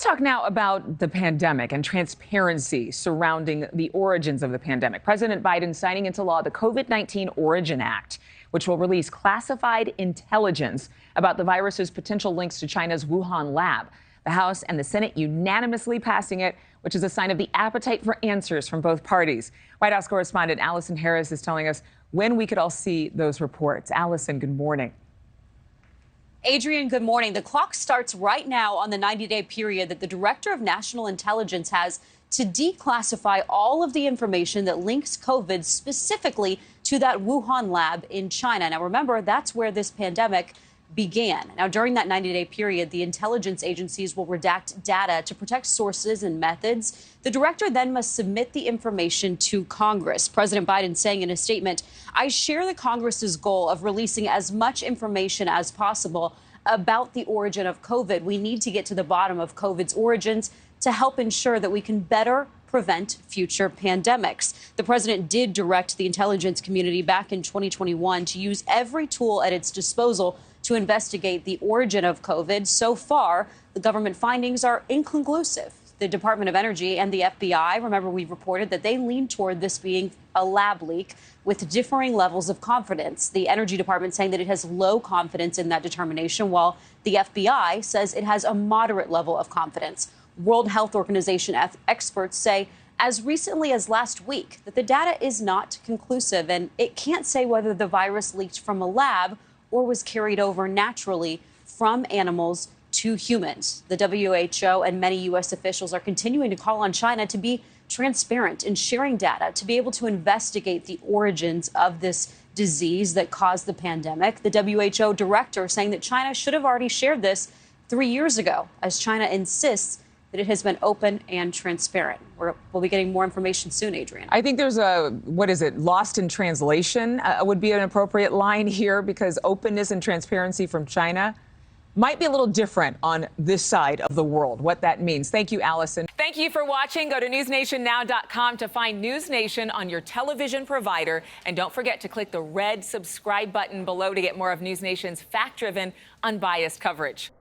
Let's talk now about the pandemic and transparency surrounding the origins of the pandemic. President Biden signing into law the COVID-19 Origin Act, which will release classified intelligence about the virus's potential links to China's Wuhan lab. The House and the Senate unanimously passing it, which is a sign of the appetite for answers from both parties. White House correspondent Allison Harris is telling us when we could all see those reports. Allison, good morning. Adrienne, good morning. The clock starts right now on the 90-day period that the Director of National Intelligence has to declassify all of the information that links COVID specifically to that Wuhan lab in China. Now, remember, that's where this pandemic began. Now, during that 90-day period, the intelligence agencies will redact data to protect sources and methods. The director then must submit the information to Congress. President Biden saying in a statement, "I share the Congress's goal of releasing as much information as possible about the origin of COVID. We need to get to the bottom of COVID's origins to help ensure that we can better prevent future pandemics." The president did direct the intelligence community back in 2021 to use every tool at its disposal to investigate the origin of COVID. So far, the government findings are inconclusive. The Department of Energy and the FBI, remember, we reported that they lean toward this being a lab leak with differing levels of confidence. The Energy Department saying that it has low confidence in that determination, while the FBI says it has a moderate level of confidence. World Health Organization experts say as recently as last week that the data is not conclusive and it can't say whether the virus leaked from a lab or was carried over naturally from animals to humans. The WHO and many U.S. officials are continuing to call on China to be transparent in sharing data, to be able to investigate the origins of this disease that caused the pandemic. The WHO director saying that China should have already shared this 3 years ago, as China insists that it has been open and transparent. We'll be getting more information soon, Adrienne. I think there's lost in translation would be an appropriate line here, because openness and transparency from China might be a little different on this side of the world, what that means. Thank you, Allison. Thank you for watching. Go to newsnationnow.com to find NewsNation on your television provider. And don't forget to click the red subscribe button below to get more of NewsNation's fact-driven, unbiased coverage.